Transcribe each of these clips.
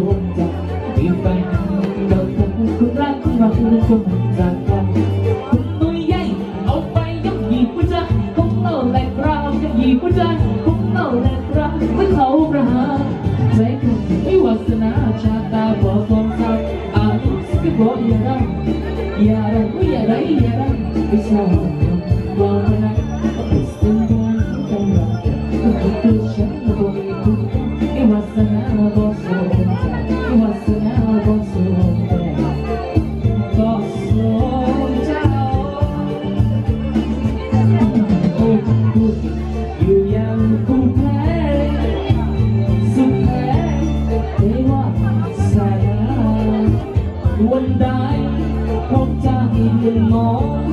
วงใจมีไฟเดินทางคุณรักคุณรักคุณคงจากกันคุณตัวใหญ่เอาไปยับยีบใจของเราแหลกราวยับยีบใจของเราแหลกราวไม่เขาประหารใจคุณไม่วาสนาชาตาบอกความเศร้าอายุสกบอกอย่ารักอย่ารักอย่าไรอย่ารักไม่ใช่ว่ามันรักเป็นสิ่งที่ต้องรักคือฉันบอกคุณไม่วาสนาบอกสมใจไม่วาสนาบอกสมใจบอกสมใจโอ้คุณอยู่ยังคงแพ้สุดแท้ไม่ว่าสายวันใดคงจะมีเรื่องมอง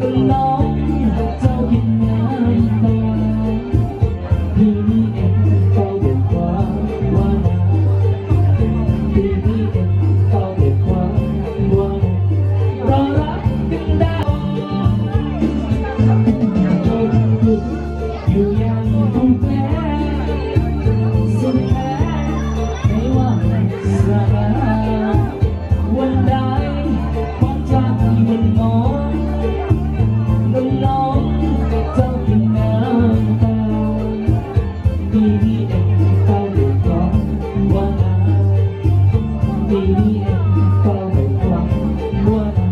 ก็น้องเจ้ากินงานตายที่นี่เองเฝ้าเด็กความว่านาที่นี่เองเฝ้าเด็กความว่านาเรารักกันได้อยู่อย่างคงแพ้สุดแท้ไม่ว่าสายวันใดความจากที่มันมองก็น้องเจ้ากินน้ำตาที่นี่เองเฝ้าเด็กความว่านาที่นี่เองเฝ้าเด็กความว่านา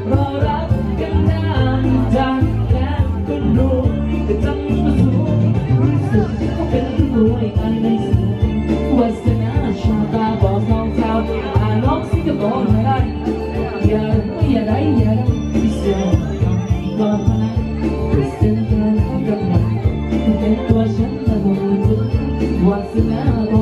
เรารักกันนานจากแล้วก็รู้ก็จำมาสู้รู้สึกก็เป็นรวยอันในสุดวาสนาชาตาบอกน้องสาวอาน้องสิก็บอกไม่ได้อย่าอย่าได้อย่าได้ที่เสียบอกมาเป็นเส้นทางกับมันเป็นตัวฉันและบอกวาสนาบอก